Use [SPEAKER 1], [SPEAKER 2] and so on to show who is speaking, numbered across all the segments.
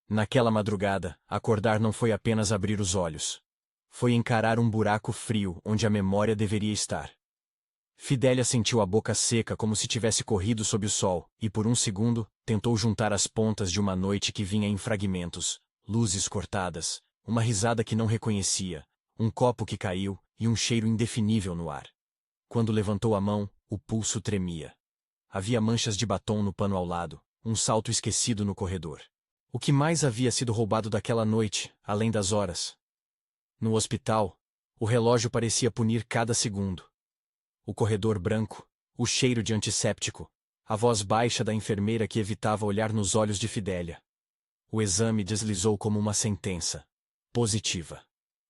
[SPEAKER 1] Naquela madrugada, acordar não foi apenas abrir os olhos. Foi encarar um buraco frio onde a memória deveria estar. Fidélia sentiu a boca seca como se tivesse corrido sob o sol, e por um segundo, tentou juntar as pontas de uma noite que vinha em fragmentos, luzes cortadas, uma risada que não reconhecia, um copo que caiu e um cheiro indefinível no ar. Quando levantou a mão, o pulso tremia. Havia manchas de batom no pano ao lado, um salto esquecido no corredor. O que mais havia sido roubado daquela noite, além das horas? No hospital, o relógio parecia punir cada segundo. O corredor branco, o cheiro de antisséptico, a voz baixa da enfermeira que evitava olhar nos olhos de Fidélia. O exame deslizou como uma sentença. Positiva.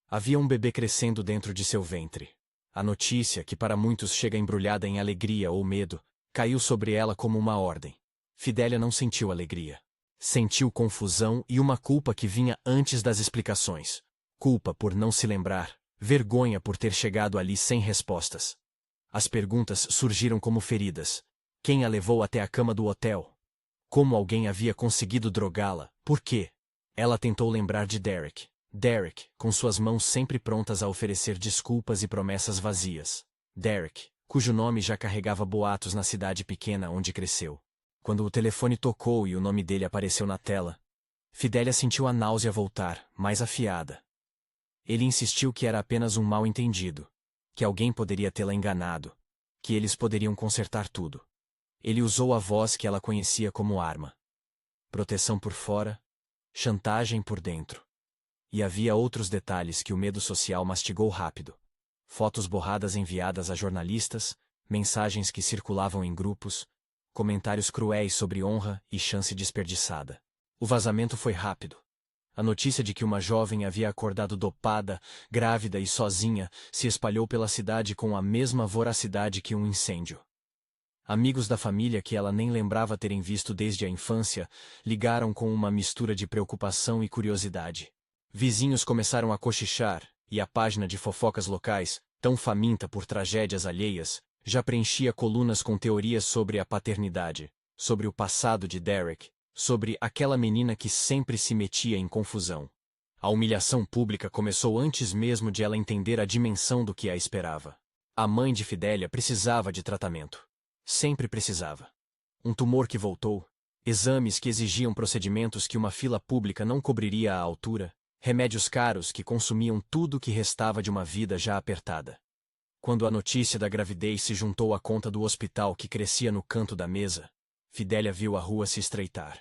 [SPEAKER 1] Havia um bebê crescendo dentro de seu ventre. A notícia, que para muitos chega embrulhada em alegria ou medo, caiu sobre ela como uma ordem. Fidélia não sentiu alegria. Sentiu confusão e uma culpa que vinha antes das explicações. Culpa por não se lembrar, vergonha por ter chegado ali sem respostas. As perguntas surgiram como feridas. Quem a levou até a cama do hotel? Como alguém havia conseguido drogá-la? Por quê? Ela tentou lembrar de Derek. Derek, com suas mãos sempre prontas a oferecer desculpas e promessas vazias. Derek, cujo nome já carregava boatos na cidade pequena onde cresceu. Quando o telefone tocou e o nome dele apareceu na tela, Fidélia sentiu a náusea voltar, mais afiada. Ele insistiu que era apenas um mal-entendido, que alguém poderia tê-la enganado, que eles poderiam consertar tudo. Ele usou a voz que ela conhecia como arma. Proteção por fora, chantagem por dentro. E havia outros detalhes que o medo social mastigou rápido. Fotos borradas enviadas a jornalistas, mensagens que circulavam em grupos, comentários cruéis sobre honra e chance desperdiçada. O vazamento foi rápido. A notícia de que uma jovem havia acordado dopada, grávida e sozinha se espalhou pela cidade com a mesma voracidade que um incêndio. Amigos da família que ela nem lembrava terem visto desde a infância ligaram com uma mistura de preocupação e curiosidade. Vizinhos começaram a cochichar, e a página de fofocas locais, tão faminta por tragédias alheias, já preenchia colunas com teorias sobre a paternidade, sobre o passado de Derek, sobre aquela menina que sempre se metia em confusão. A humilhação pública começou antes mesmo de ela entender a dimensão do que a esperava. A mãe de Fidélia precisava de tratamento. Sempre precisava. Um tumor que voltou, exames que exigiam procedimentos que uma fila pública não cobriria à altura, remédios caros que consumiam tudo o que restava de uma vida já apertada. Quando a notícia da gravidez se juntou à conta do hospital que crescia no canto da mesa, Fidélia viu a rua se estreitar.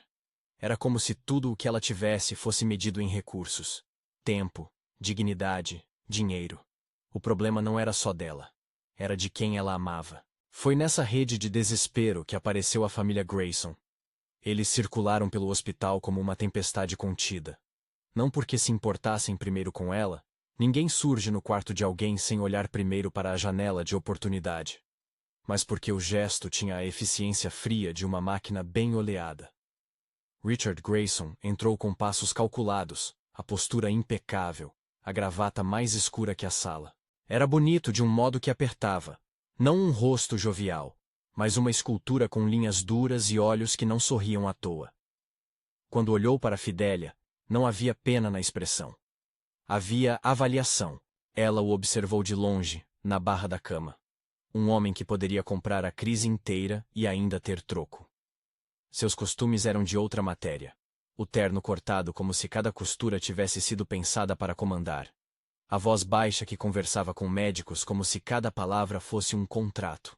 [SPEAKER 1] Era como se tudo o que ela tivesse fosse medido em recursos. Tempo, dignidade, dinheiro. O problema não era só dela. Era de quem ela amava. Foi nessa rede de desespero que apareceu a família Grayson. Eles circularam pelo hospital como uma tempestade contida. Não porque se importassem primeiro com ela, ninguém surge no quarto de alguém sem olhar primeiro para a janela de oportunidade. Mas porque o gesto tinha a eficiência fria de uma máquina bem oleada. Richard Grayson entrou com passos calculados, a postura impecável, a gravata mais escura que a sala. Era bonito de um modo que apertava. Não um rosto jovial, mas uma escultura com linhas duras e olhos que não sorriam à toa. Quando olhou para Fidélia, não havia pena na expressão. Havia avaliação. Ela o observou de longe, na barra da cama. Um homem que poderia comprar a crise inteira e ainda ter troco. Seus costumes eram de outra matéria. O terno cortado como se cada costura tivesse sido pensada para comandar. A voz baixa que conversava com médicos como se cada palavra fosse um contrato.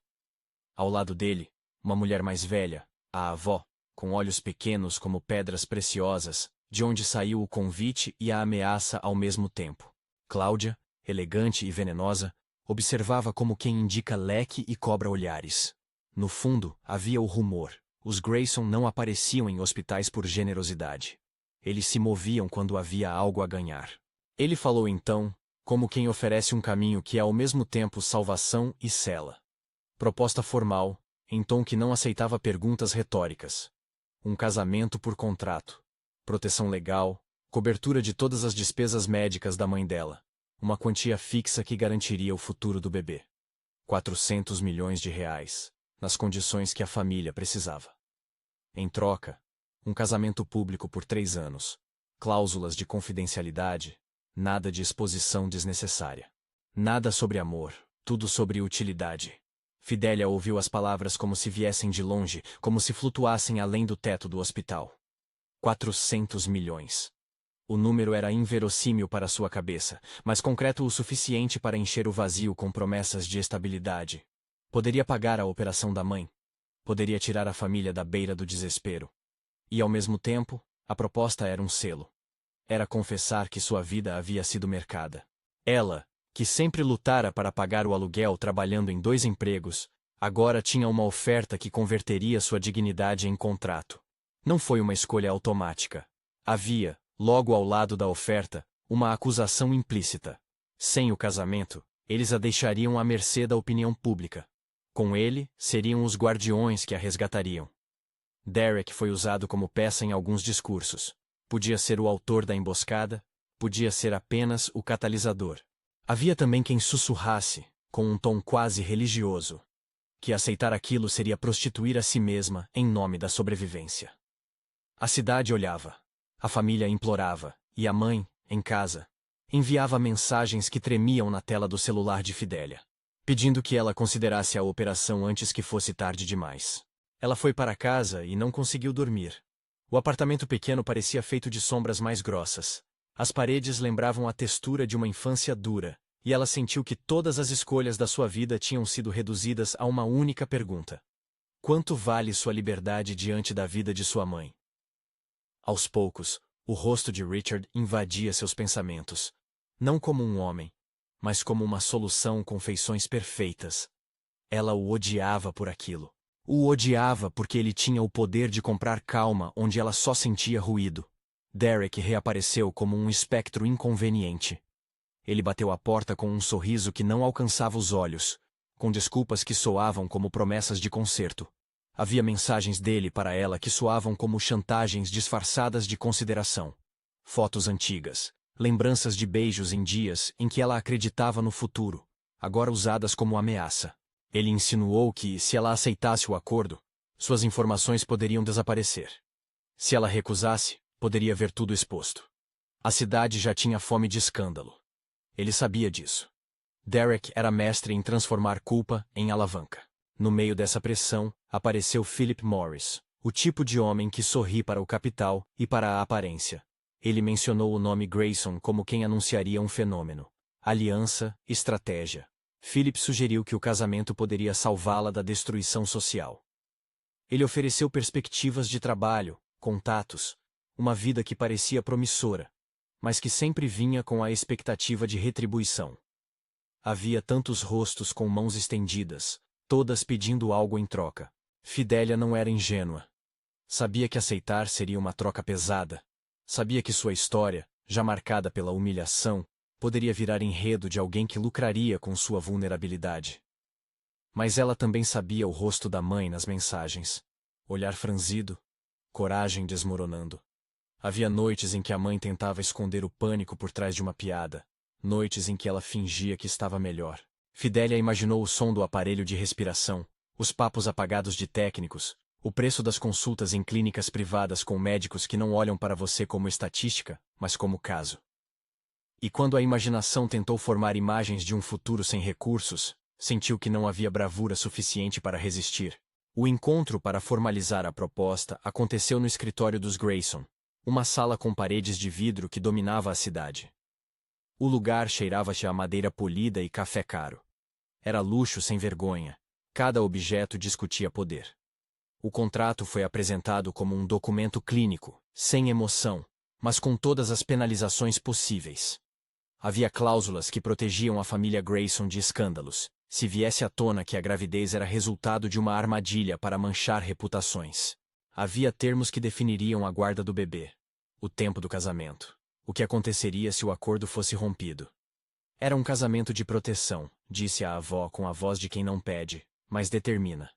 [SPEAKER 1] Ao lado dele, uma mulher mais velha, a avó, com olhos pequenos como pedras preciosas, de onde saiu o convite e a ameaça ao mesmo tempo. Cláudia, elegante e venenosa, observava como quem indica leque e cobra olhares. No fundo, havia o rumor. Os Grayson não apareciam em hospitais por generosidade. Eles se moviam quando havia algo a ganhar. Ele falou então, como quem oferece um caminho que é ao mesmo tempo salvação e cela. Proposta formal, em tom que não aceitava perguntas retóricas. Um casamento por contrato. Proteção legal, cobertura de todas as despesas médicas da mãe dela. Uma quantia fixa que garantiria o futuro do bebê. 400 milhões de reais, nas condições que a família precisava. Em troca, um casamento público por 3 anos, cláusulas de confidencialidade, nada de exposição desnecessária. Nada sobre amor, tudo sobre utilidade. Fidélia ouviu as palavras como se viessem de longe, como se flutuassem além do teto do hospital. 400 milhões. O número era inverossímil para sua cabeça, mas concreto o suficiente para encher o vazio com promessas de estabilidade. Poderia pagar a operação da mãe. Poderia tirar a família da beira do desespero. E, ao mesmo tempo, a proposta era um selo. Era confessar que sua vida havia sido mercada. Ela, que sempre lutara para pagar o aluguel trabalhando em 2 empregos, agora tinha uma oferta que converteria sua dignidade em contrato. Não foi uma escolha automática. Havia, logo ao lado da oferta, uma acusação implícita. Sem o casamento, eles a deixariam à mercê da opinião pública. Com ele, seriam os guardiões que a resgatariam. Derek foi usado como peça em alguns discursos. Podia ser o autor da emboscada, podia ser apenas o catalisador. Havia também quem sussurrasse, com um tom quase religioso, que aceitar aquilo seria prostituir a si mesma em nome da sobrevivência. A cidade olhava. A família implorava, e a mãe, em casa, enviava mensagens que tremiam na tela do celular de Fidélia, pedindo que ela considerasse a operação antes que fosse tarde demais. Ela foi para casa e não conseguiu dormir. O apartamento pequeno parecia feito de sombras mais grossas. As paredes lembravam a textura de uma infância dura, e ela sentiu que todas as escolhas da sua vida tinham sido reduzidas a uma única pergunta: quanto vale sua liberdade diante da vida de sua mãe? Aos poucos, o rosto de Richard invadia seus pensamentos, não como um homem, mas como uma solução com feições perfeitas. Ela o odiava por aquilo. O odiava porque ele tinha o poder de comprar calma onde ela só sentia ruído. Derek reapareceu como um espectro inconveniente. Ele bateu a porta com um sorriso que não alcançava os olhos, com desculpas que soavam como promessas de conserto. Havia mensagens dele para ela que soavam como chantagens disfarçadas de consideração. Fotos antigas, lembranças de beijos em dias em que ela acreditava no futuro, agora usadas como ameaça. Ele insinuou que, se ela aceitasse o acordo, suas informações poderiam desaparecer. Se ela recusasse, poderia ver tudo exposto. A cidade já tinha fome de escândalo. Ele sabia disso. Derek era mestre em transformar culpa em alavanca. No meio dessa pressão, apareceu Philip Morris, o tipo de homem que sorri para o capital e para a aparência. Ele mencionou o nome Grayson como quem anunciaria um fenômeno. Aliança, estratégia. Philip sugeriu que o casamento poderia salvá-la da destruição social. Ele ofereceu perspectivas de trabalho, contatos, uma vida que parecia promissora, mas que sempre vinha com a expectativa de retribuição. Havia tantos rostos com mãos estendidas, todas pedindo algo em troca. Fidélia não era ingênua. Sabia que aceitar seria uma troca pesada. Sabia que sua história, já marcada pela humilhação, poderia virar enredo de alguém que lucraria com sua vulnerabilidade. Mas ela também sabia o rosto da mãe nas mensagens. Olhar franzido, coragem desmoronando. Havia noites em que a mãe tentava esconder o pânico por trás de uma piada, noites em que ela fingia que estava melhor. Fidélia imaginou o som do aparelho de respiração, os papos apagados de técnicos, o preço das consultas em clínicas privadas com médicos que não olham para você como estatística, mas como caso. E quando a imaginação tentou formar imagens de um futuro sem recursos, sentiu que não havia bravura suficiente para resistir. O encontro para formalizar a proposta aconteceu no escritório dos Grayson, uma sala com paredes de vidro que dominava a cidade. O lugar cheirava-se a madeira polida e café caro. Era luxo sem vergonha. Cada objeto discutia poder. O contrato foi apresentado como um documento clínico, sem emoção, mas com todas as penalizações possíveis. Havia cláusulas que protegiam a família Grayson de escândalos, se viesse à tona que a gravidez era resultado de uma armadilha para manchar reputações. Havia termos que definiriam a guarda do bebê, o tempo do casamento, o que aconteceria se o acordo fosse rompido. Era um casamento de proteção, disse a avó com a voz de quem não pede, mas determina.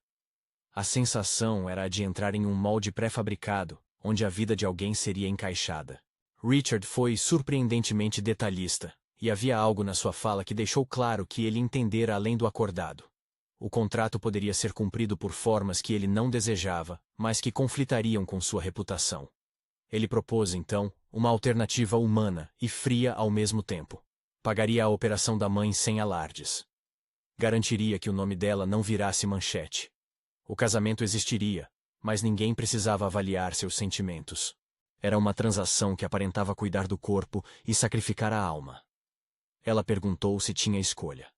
[SPEAKER 1] A sensação era a de entrar em um molde pré-fabricado, onde a vida de alguém seria encaixada. Richard foi surpreendentemente detalhista, e havia algo na sua fala que deixou claro que ele entendera além do acordado. O contrato poderia ser cumprido por formas que ele não desejava, mas que conflitariam com sua reputação. Ele propôs, então, uma alternativa humana e fria ao mesmo tempo. Pagaria a operação da mãe sem alardes. Garantiria que o nome dela não virasse manchete. O casamento existiria, mas ninguém precisava avaliar seus sentimentos. Era uma transação que aparentava cuidar do corpo e sacrificar a alma. Ela perguntou se tinha escolha.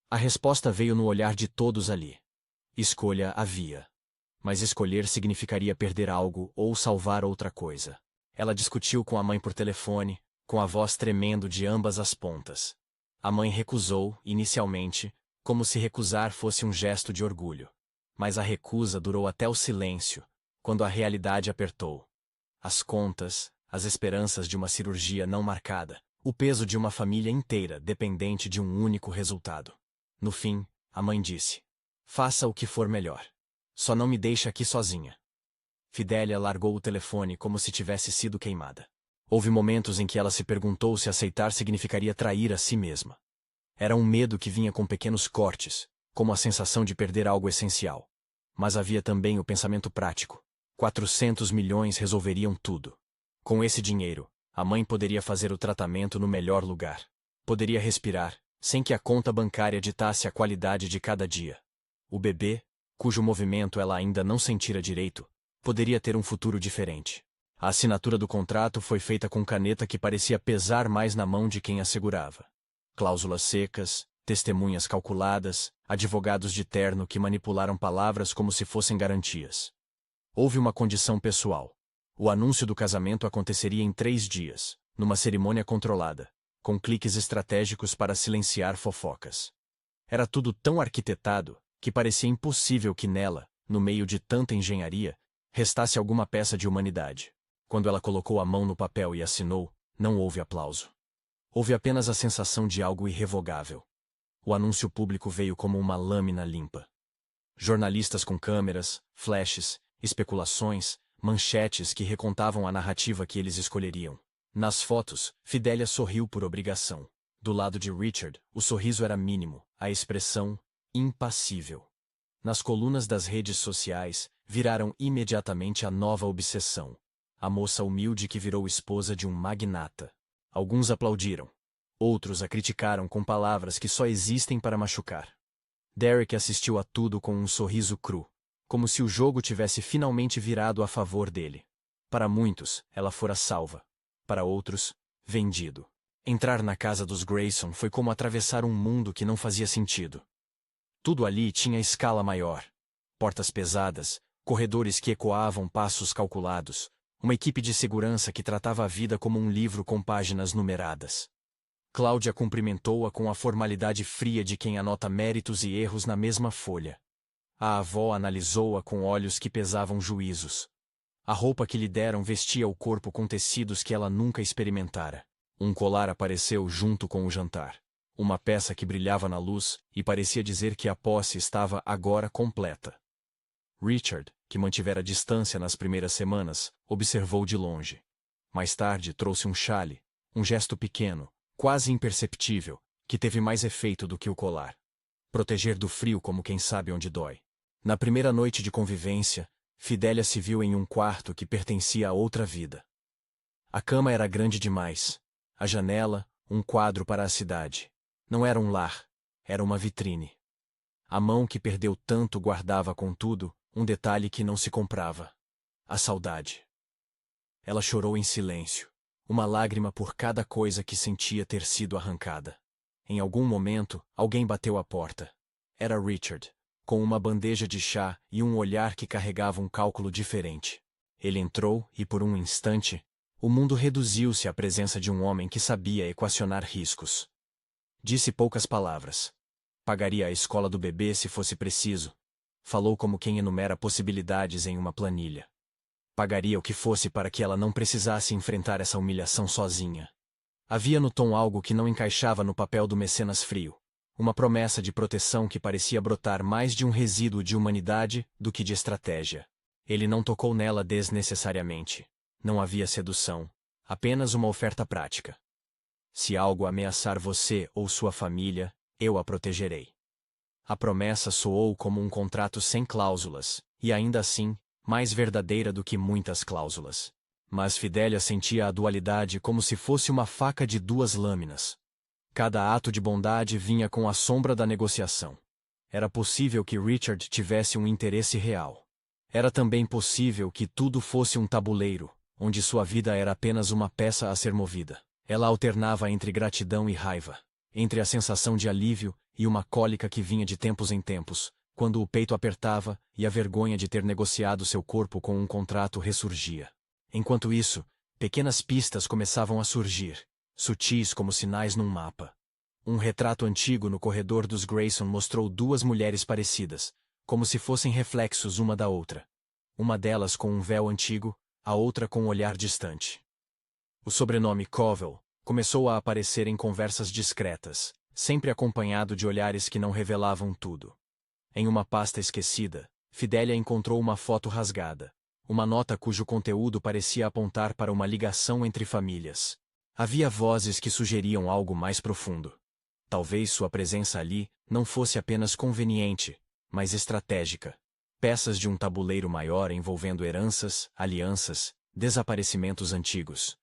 [SPEAKER 1] A resposta veio no olhar de todos ali. Escolha havia. Mas escolher significaria perder algo ou salvar outra coisa. Ela discutiu com a mãe por telefone, com a voz tremendo de ambas as pontas. A mãe recusou, inicialmente, como se recusar fosse um gesto de orgulho. Mas a recusa durou até o silêncio, quando a realidade apertou. As contas, as esperanças de uma cirurgia não marcada, o peso de uma família inteira dependente de um único resultado. No fim, a mãe disse: "Faça o que for melhor. Só não me deixe aqui sozinha." Fidélia largou o telefone como se tivesse sido queimada. Houve momentos em que ela se perguntou se aceitar significaria trair a si mesma. Era um medo que vinha com pequenos cortes, como a sensação de perder algo essencial. Mas havia também o pensamento prático. 400 milhões resolveriam tudo. Com esse dinheiro, a mãe poderia fazer o tratamento no melhor lugar. Poderia respirar, sem que a conta bancária ditasse a qualidade de cada dia. O bebê, cujo movimento ela ainda não sentira direito, poderia ter um futuro diferente. A assinatura do contrato foi feita com caneta que parecia pesar mais na mão de quem a segurava. Cláusulas secas, testemunhas calculadas, advogados de terno que manipularam palavras como se fossem garantias. Houve uma condição pessoal. O anúncio do casamento aconteceria em 3 dias, numa cerimônia controlada, com cliques estratégicos para silenciar fofocas. Era tudo tão arquitetado que parecia impossível que nela, no meio de tanta engenharia, restasse alguma peça de humanidade. Quando ela colocou a mão no papel e assinou, não houve aplauso. Houve apenas a sensação de algo irrevogável. O anúncio público veio como uma lâmina limpa. Jornalistas com câmeras, flashes, especulações, manchetes que recontavam a narrativa que eles escolheriam. Nas fotos, Fidélia sorriu por obrigação. Do lado de Richard, o sorriso era mínimo, a expressão impassível. Nas colunas das redes sociais, viraram imediatamente a nova obsessão. A moça humilde que virou esposa de um magnata. Alguns aplaudiram. Outros a criticaram com palavras que só existem para machucar. Derek assistiu a tudo com um sorriso cru, como se o jogo tivesse finalmente virado a favor dele. Para muitos, ela fora salva. Para outros, vendido. Entrar na casa dos Grayson foi como atravessar um mundo que não fazia sentido. Tudo ali tinha escala maior. Portas pesadas, corredores que ecoavam passos calculados, uma equipe de segurança que tratava a vida como um livro com páginas numeradas. Cláudia cumprimentou-a com a formalidade fria de quem anota méritos e erros na mesma folha. A avó analisou-a com olhos que pesavam juízos. A roupa que lhe deram vestia o corpo com tecidos que ela nunca experimentara. Um colar apareceu junto com o jantar. Uma peça que brilhava na luz e parecia dizer que a posse estava agora completa. Richard, que mantivera distância nas primeiras semanas, observou de longe. Mais tarde trouxe um chale, um gesto pequeno, quase imperceptível, que teve mais efeito do que o colar. Proteger do frio como quem sabe onde dói. Na primeira noite de convivência, Fidélia se viu em um quarto que pertencia a outra vida. A cama era grande demais. A janela, um quadro para a cidade. Não era um lar, era uma vitrine. A mão que perdeu tanto guardava, contudo, um detalhe que não se comprava: a saudade. Ela chorou em silêncio, uma lágrima por cada coisa que sentia ter sido arrancada. Em algum momento, alguém bateu à porta. Era Richard, com uma bandeja de chá e um olhar que carregava um cálculo diferente. Ele entrou e, por um instante, o mundo reduziu-se à presença de um homem que sabia equacionar riscos. Disse poucas palavras. Pagaria a escola do bebê se fosse preciso. Falou como quem enumera possibilidades em uma planilha. Pagaria o que fosse para que ela não precisasse enfrentar essa humilhação sozinha. Havia no tom algo que não encaixava no papel do mecenas frio. Uma promessa de proteção que parecia brotar mais de um resíduo de humanidade do que de estratégia. Ele não tocou nela desnecessariamente. Não havia sedução, apenas uma oferta prática. Se algo ameaçar você ou sua família, eu a protegerei. A promessa soou como um contrato sem cláusulas, e ainda assim, mais verdadeira do que muitas cláusulas. Mas Fidelia sentia a dualidade como se fosse uma faca de duas lâminas. Cada ato de bondade vinha com a sombra da negociação. Era possível que Richard tivesse um interesse real. Era também possível que tudo fosse um tabuleiro, onde sua vida era apenas uma peça a ser movida. Ela alternava entre gratidão e raiva, entre a sensação de alívio e uma cólica que vinha de tempos em tempos, quando o peito apertava e a vergonha de ter negociado seu corpo com um contrato ressurgia. Enquanto isso, pequenas pistas começavam a surgir, sutis como sinais num mapa. Um retrato antigo no corredor dos Grayson mostrou duas mulheres parecidas, como se fossem reflexos uma da outra. Uma delas com um véu antigo, a outra com um olhar distante. O sobrenome Covell começou a aparecer em conversas discretas, sempre acompanhado de olhares que não revelavam tudo. Em uma pasta esquecida, Fidelia encontrou uma foto rasgada, uma nota cujo conteúdo parecia apontar para uma ligação entre famílias. Havia vozes que sugeriam algo mais profundo. Talvez sua presença ali não fosse apenas conveniente, mas estratégica. Peças de um tabuleiro maior envolvendo heranças, alianças, desaparecimentos antigos.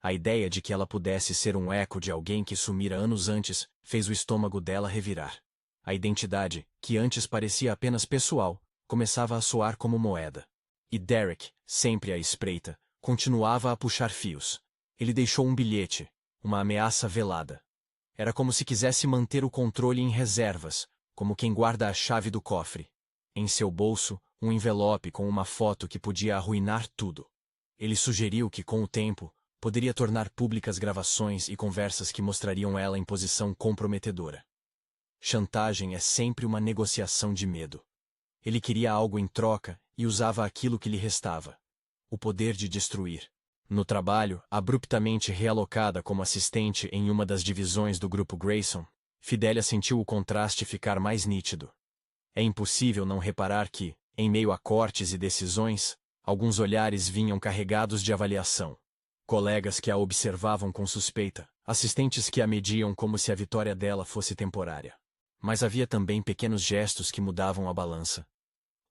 [SPEAKER 1] A ideia de que ela pudesse ser um eco de alguém que sumira anos antes fez o estômago dela revirar. A identidade, que antes parecia apenas pessoal, começava a soar como moeda. E Derek, sempre à espreita, continuava a puxar fios. Ele deixou um bilhete, uma ameaça velada. Era como se quisesse manter o controle em reservas, como quem guarda a chave do cofre. Em seu bolso, um envelope com uma foto que podia arruinar tudo. Ele sugeriu que, com o tempo, poderia tornar públicas gravações e conversas que mostrariam ela em posição comprometedora. Chantagem é sempre uma negociação de medo. Ele queria algo em troca e usava aquilo que lhe restava: o poder de destruir. No trabalho, abruptamente realocada como assistente em uma das divisões do grupo Grayson, Fidelia sentiu o contraste ficar mais nítido. É impossível não reparar que, em meio a cortes e decisões, alguns olhares vinham carregados de avaliação. Colegas que a observavam com suspeita, assistentes que a mediam como se a vitória dela fosse temporária. Mas havia também pequenos gestos que mudavam a balança.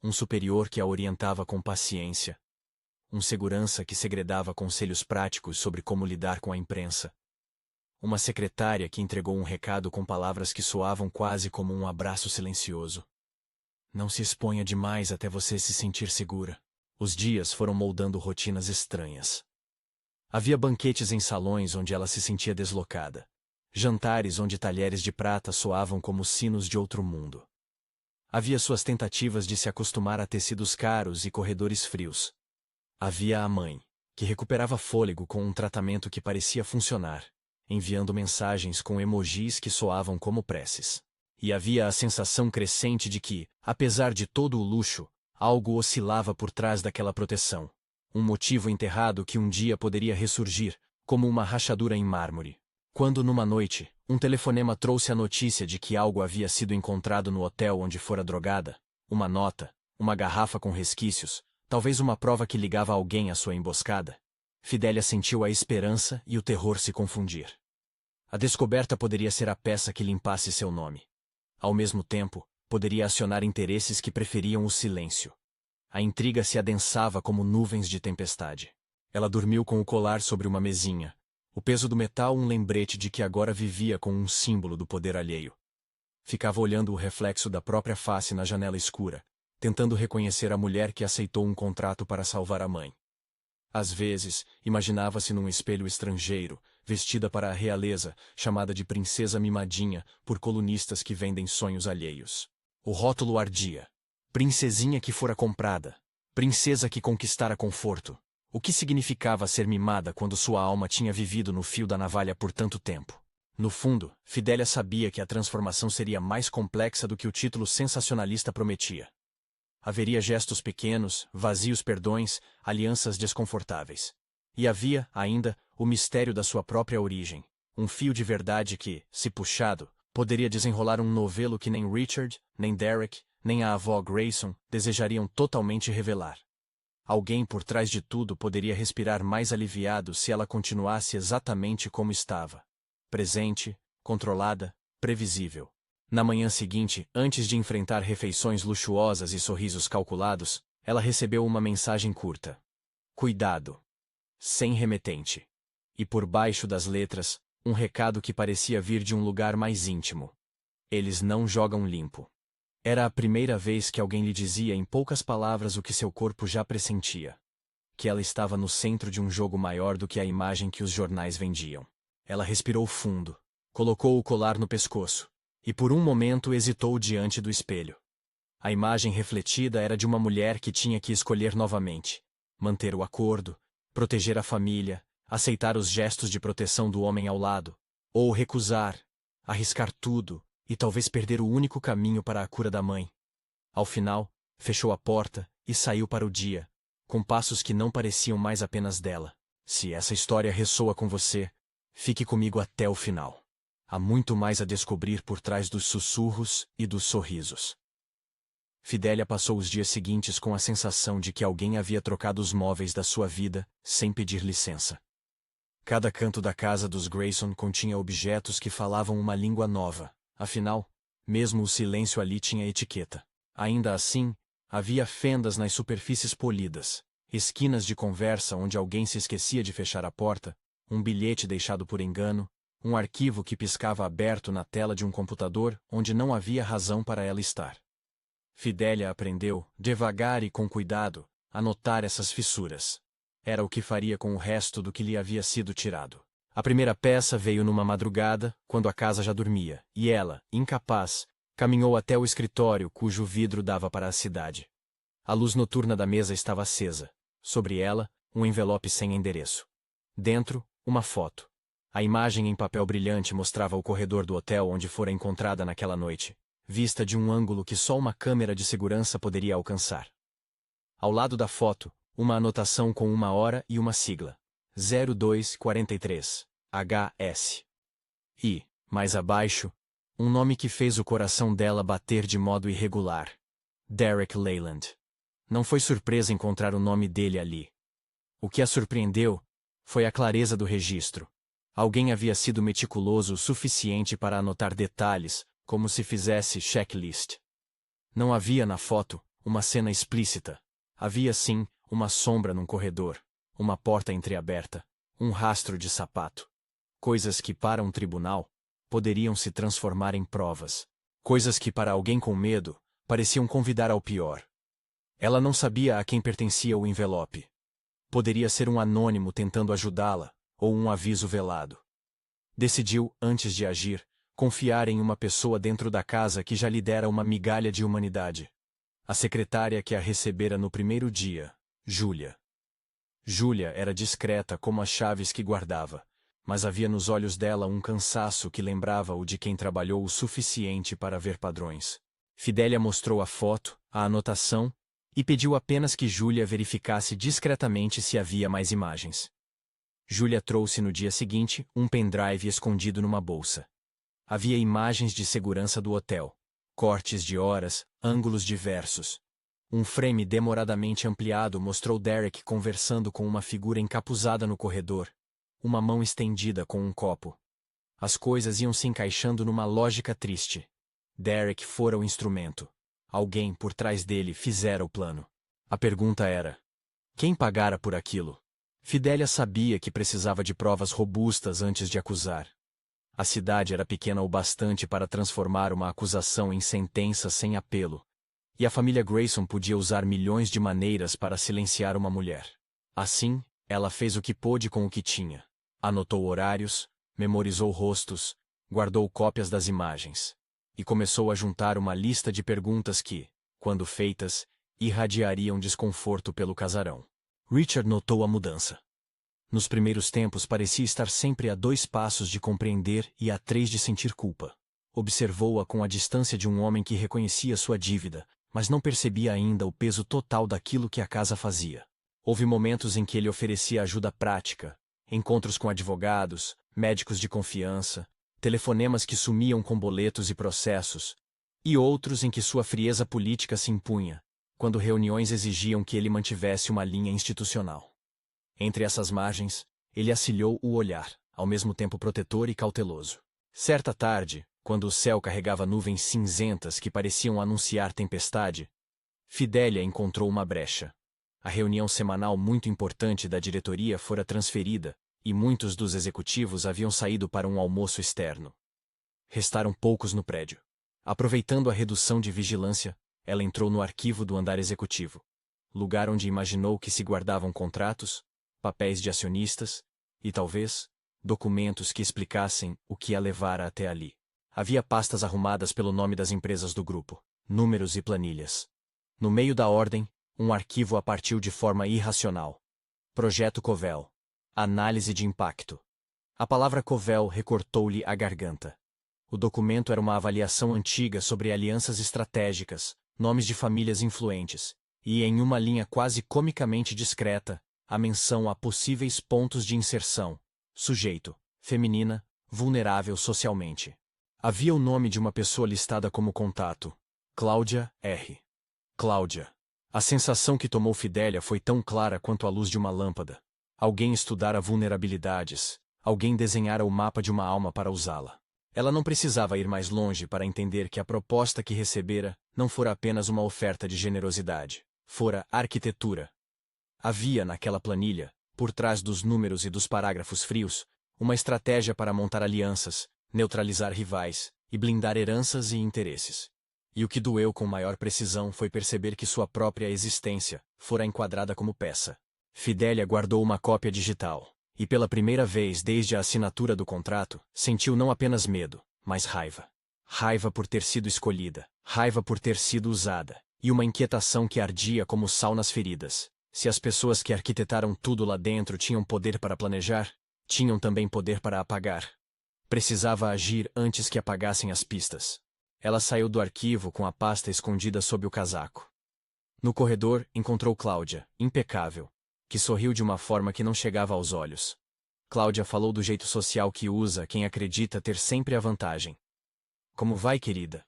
[SPEAKER 1] Um superior que a orientava com paciência. Um segurança que segredava conselhos práticos sobre como lidar com a imprensa. Uma secretária que entregou um recado com palavras que soavam quase como um abraço silencioso. Não se exponha demais até você se sentir segura. Os dias foram moldando rotinas estranhas. Havia banquetes em salões onde ela se sentia deslocada. Jantares onde talheres de prata soavam como sinos de outro mundo. Havia suas tentativas de se acostumar a tecidos caros e corredores frios. Havia a mãe, que recuperava fôlego com um tratamento que parecia funcionar, enviando mensagens com emojis que soavam como preces. E havia a sensação crescente de que, apesar de todo o luxo, algo oscilava por trás daquela proteção. Um motivo enterrado que um dia poderia ressurgir, como uma rachadura em mármore. Quando numa noite, um telefonema trouxe a notícia de que algo havia sido encontrado no hotel onde fora drogada, uma nota, uma garrafa com resquícios, talvez uma prova que ligava alguém à sua emboscada, Fidelia sentiu a esperança e o terror se confundir. A descoberta poderia ser a peça que limpasse seu nome. Ao mesmo tempo, poderia acionar interesses que preferiam o silêncio. A intriga se adensava como nuvens de tempestade. Ela dormiu com o colar sobre uma mesinha, o peso do metal um lembrete de que agora vivia com um símbolo do poder alheio. Ficava olhando o reflexo da própria face na janela escura, tentando reconhecer a mulher que aceitou um contrato para salvar a mãe. Às vezes, imaginava-se num espelho estrangeiro, vestida para a realeza, chamada de princesa mimadinha por colunistas que vendem sonhos alheios. O rótulo ardia. Princesinha que fora comprada. Princesa que conquistara conforto. O que significava ser mimada quando sua alma tinha vivido no fio da navalha por tanto tempo? No fundo, Fidelia sabia que a transformação seria mais complexa do que o título sensacionalista prometia. Haveria gestos pequenos, vazios perdões, alianças desconfortáveis. E havia, ainda, o mistério da sua própria origem. Um fio de verdade que, se puxado, poderia desenrolar um novelo que nem Richard, nem Derek, nem a avó Grayson desejariam totalmente revelar. Alguém por trás de tudo poderia respirar mais aliviado se ela continuasse exatamente como estava. Presente, controlada, previsível. Na manhã seguinte, antes de enfrentar refeições luxuosas e sorrisos calculados, ela recebeu uma mensagem curta. Cuidado. sem remetente. E por baixo das letras, um recado que parecia vir de um lugar mais íntimo. Eles não jogam limpo. Era a primeira vez que alguém lhe dizia em poucas palavras o que seu corpo já pressentia. Que ela estava no centro de um jogo maior do que a imagem que os jornais vendiam. Ela respirou fundo, colocou o colar no pescoço, e por um momento hesitou diante do espelho. A imagem refletida era de uma mulher que tinha que escolher novamente, manter o acordo, proteger a família, aceitar os gestos de proteção do homem ao lado, ou recusar, arriscar tudo, e talvez perder o único caminho para a cura da mãe. Ao final, fechou a porta e saiu para o dia, com passos que não pareciam mais apenas dela. Se essa história ressoa com você, fique comigo até o final. Há muito mais a descobrir por trás dos sussurros e dos sorrisos. Fidélia passou os dias seguintes com a sensação de que alguém havia trocado os móveis da sua vida, sem pedir licença. Cada canto da casa dos Grayson continha objetos que falavam uma língua nova. Afinal, mesmo o silêncio ali tinha etiqueta. Ainda assim, havia fendas nas superfícies polidas, esquinas de conversa onde alguém se esquecia de fechar a porta, um bilhete deixado por engano, um arquivo que piscava aberto na tela de um computador onde não havia razão para ela estar. Fidélia aprendeu, devagar e com cuidado, a notar essas fissuras. Era o que faria com o resto do que lhe havia sido tirado. A primeira peça veio numa madrugada, quando a casa já dormia, e ela, incapaz, caminhou até o escritório cujo vidro dava para a cidade. A luz noturna da mesa estava acesa. Sobre ela, um envelope sem endereço. Dentro, uma foto. A imagem em papel brilhante mostrava o corredor do hotel onde fora encontrada naquela noite, vista de um ângulo que só uma câmera de segurança poderia alcançar. Ao lado da foto, uma anotação com uma hora e uma sigla. 0243, HS. E, mais abaixo, um nome que fez o coração dela bater de modo irregular. Derek Leyland. Não foi surpresa encontrar o nome dele ali. O que a surpreendeu foi a clareza do registro. Alguém havia sido meticuloso o suficiente para anotar detalhes, como se fizesse checklist. Não havia na foto uma cena explícita. Havia sim uma sombra num corredor, uma porta entreaberta, um rastro de sapato. Coisas que para um tribunal poderiam se transformar em provas. Coisas que para alguém com medo pareciam convidar ao pior. Ela não sabia a quem pertencia o envelope. Poderia ser um anônimo tentando ajudá-la, ou um aviso velado. Decidiu, antes de agir, confiar em uma pessoa dentro da casa que já lhe dera uma migalha de humanidade. A secretária que a recebera no primeiro dia, Júlia. Júlia era discreta como as chaves que guardava, mas havia nos olhos dela um cansaço que lembrava o de quem trabalhou o suficiente para ver padrões. Fidélia mostrou a foto, a anotação, e pediu apenas que Júlia verificasse discretamente se havia mais imagens. Júlia trouxe no dia seguinte um pendrive escondido numa bolsa. Havia imagens de segurança do hotel, cortes de horas, ângulos diversos. Um frame demoradamente ampliado mostrou Derek conversando com uma figura encapuzada no corredor, uma mão estendida com um copo. As coisas iam se encaixando numa lógica triste. Derek fora o instrumento. Alguém por trás dele fizera o plano. A pergunta era: quem pagara por aquilo? Fidélia sabia que precisava de provas robustas antes de acusar. A cidade era pequena o bastante para transformar uma acusação em sentença sem apelo. E a família Grayson podia usar milhões de maneiras para silenciar uma mulher. Assim, ela fez o que pôde com o que tinha. Anotou horários, memorizou rostos, guardou cópias das imagens. E começou a juntar uma lista de perguntas que, quando feitas, irradiariam desconforto pelo casarão. Richard notou a mudança. Nos primeiros tempos parecia estar sempre a 2 passos de compreender e a 3 de sentir culpa. Observou-a com a distância de um homem que reconhecia sua dívida, mas não percebia ainda o peso total daquilo que a casa fazia. Houve momentos em que ele oferecia ajuda prática, encontros com advogados, médicos de confiança, telefonemas que sumiam com boletos e processos, e outros em que sua frieza política se impunha, quando reuniões exigiam que ele mantivesse uma linha institucional. Entre essas margens, ele acilhou o olhar, ao mesmo tempo protetor e cauteloso. Certa tarde, quando o céu carregava nuvens cinzentas que pareciam anunciar tempestade, Fidélia encontrou uma brecha. A reunião semanal muito importante da diretoria fora transferida, e muitos dos executivos haviam saído para um almoço externo. Restaram poucos no prédio. Aproveitando a redução de vigilância, ela entrou no arquivo do andar executivo, lugar onde imaginou que se guardavam contratos, papéis de acionistas e, talvez, documentos que explicassem o que a levara até ali. Havia pastas arrumadas pelo nome das empresas do grupo, números e planilhas. No meio da ordem, um arquivo a partiu de forma irracional. Projeto Covel. Análise de impacto. A palavra Covel recortou-lhe a garganta. O documento era uma avaliação antiga sobre alianças estratégicas, nomes de famílias influentes, e, em uma linha quase comicamente discreta, a menção a possíveis pontos de inserção. Sujeito: feminina, vulnerável socialmente. Havia o nome de uma pessoa listada como contato. Cláudia R. Cláudia. A sensação que tomou Fidélia foi tão clara quanto a luz de uma lâmpada. Alguém estudara vulnerabilidades. Alguém desenhara o mapa de uma alma para usá-la. Ela não precisava ir mais longe para entender que a proposta que recebera não fora apenas uma oferta de generosidade. Fora arquitetura. Havia naquela planilha, por trás dos números e dos parágrafos frios, uma estratégia para montar alianças, neutralizar rivais e blindar heranças e interesses. E o que doeu com maior precisão foi perceber que sua própria existência fora enquadrada como peça. Fidélia guardou uma cópia digital, e pela primeira vez desde a assinatura do contrato, sentiu não apenas medo, mas raiva. Raiva por ter sido escolhida, raiva por ter sido usada, e uma inquietação que ardia como sal nas feridas. Se as pessoas que arquitetaram tudo lá dentro tinham poder para planejar, tinham também poder para apagar. Precisava agir antes que apagassem as pistas. Ela saiu do arquivo com a pasta escondida sob o casaco. No corredor, encontrou Cláudia, impecável, que sorriu de uma forma que não chegava aos olhos. Cláudia falou do jeito social que usa quem acredita ter sempre a vantagem. Como vai, querida?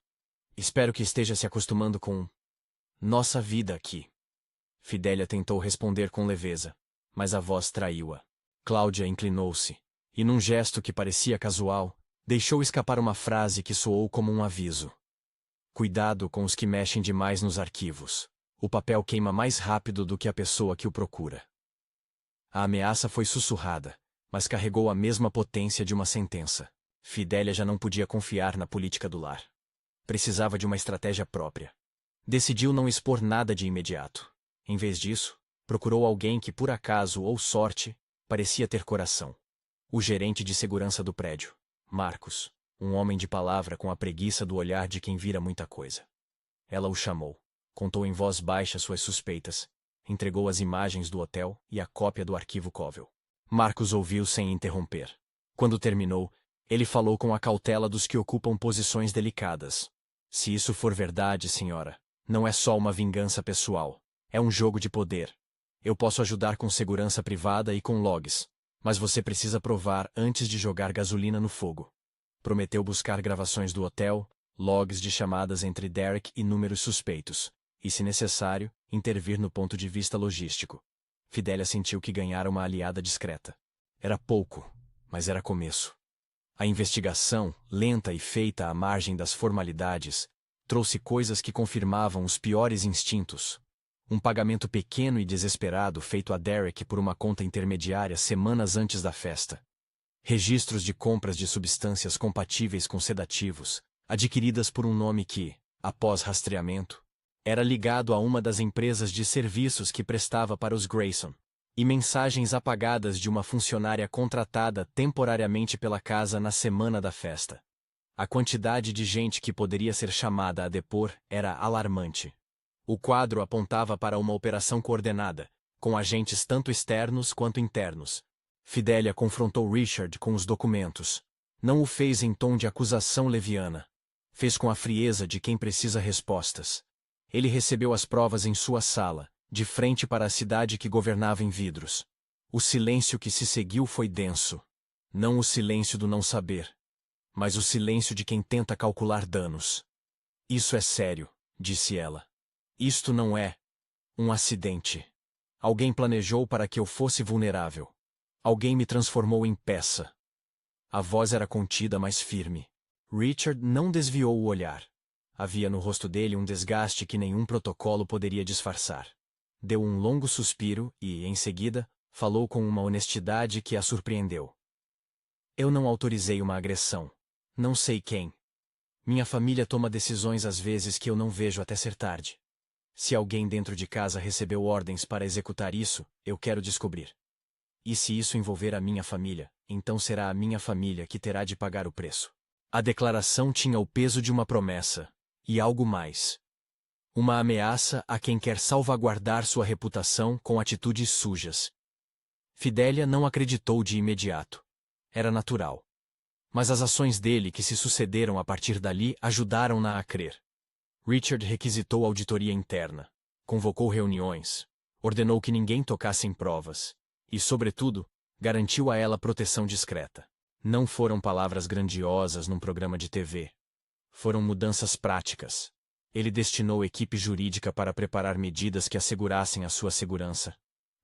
[SPEAKER 1] Espero que esteja se acostumando com nossa vida aqui. Fidélia tentou responder com leveza, mas a voz traiu-a. Cláudia inclinou-se, e num gesto que parecia casual, deixou escapar uma frase que soou como um aviso. Cuidado com os que mexem demais nos arquivos. O papel queima mais rápido do que a pessoa que o procura. A ameaça foi sussurrada, mas carregou a mesma potência de uma sentença. Fidélia já não podia confiar na política do lar. Precisava de uma estratégia própria. Decidiu não expor nada de imediato. Em vez disso, procurou alguém que, por acaso ou sorte, parecia ter coração. O gerente de segurança do prédio, Marcos, um homem de palavra com a preguiça do olhar de quem vira muita coisa. Ela o chamou. Contou em voz baixa suas suspeitas, entregou as imagens do hotel e a cópia do arquivo Covel. Marcos ouviu sem interromper. Quando terminou, ele falou com a cautela dos que ocupam posições delicadas. Se isso for verdade, senhora, não é só uma vingança pessoal, é um jogo de poder. Eu posso ajudar com segurança privada e com logs, mas você precisa provar antes de jogar gasolina no fogo. Prometeu buscar gravações do hotel, logs de chamadas entre Derek e números suspeitos, e, se necessário, intervir no ponto de vista logístico. Fidélia sentiu que ganhara uma aliada discreta. Era pouco, mas era começo. A investigação, lenta e feita à margem das formalidades, trouxe coisas que confirmavam os piores instintos. Um pagamento pequeno e desesperado feito a Derek por uma conta intermediária semanas antes da festa. Registros de compras de substâncias compatíveis com sedativos, adquiridas por um nome que, após rastreamento, era ligado a uma das empresas de serviços que prestava para os Grayson, e mensagens apagadas de uma funcionária contratada temporariamente pela casa na semana da festa. A quantidade de gente que poderia ser chamada a depor era alarmante. O quadro apontava para uma operação coordenada, com agentes tanto externos quanto internos. Fidélia confrontou Richard com os documentos. Não o fez em tom de acusação leviana. Fez com a frieza de quem precisa respostas. Ele recebeu as provas em sua sala, de frente para a cidade que governava em vidros. O silêncio que se seguiu foi denso. Não o silêncio do não saber, mas o silêncio de quem tenta calcular danos. Isso é sério, disse ela. Isto não é um acidente. Alguém planejou para que eu fosse vulnerável. Alguém me transformou em peça. A voz era contida, mas firme. Richard não desviou o olhar. Havia no rosto dele um desgaste que nenhum protocolo poderia disfarçar. Deu um longo suspiro e, em seguida, falou com uma honestidade que a surpreendeu. Eu não autorizei uma agressão. Não sei quem. Minha família toma decisões às vezes que eu não vejo até ser tarde. Se alguém dentro de casa recebeu ordens para executar isso, eu quero descobrir. E se isso envolver a minha família, então será a minha família que terá de pagar o preço. A declaração tinha o peso de uma promessa. E algo mais. Uma ameaça a quem quer salvaguardar sua reputação com atitudes sujas. Fidelia não acreditou de imediato. Era natural. Mas as ações dele que se sucederam a partir dali ajudaram-na a crer. Richard requisitou auditoria interna, convocou reuniões, ordenou que ninguém tocasse em provas e, sobretudo, garantiu a ela proteção discreta. Não foram palavras grandiosas num programa de TV. Foram mudanças práticas. Ele destinou equipe jurídica para preparar medidas que assegurassem a sua segurança.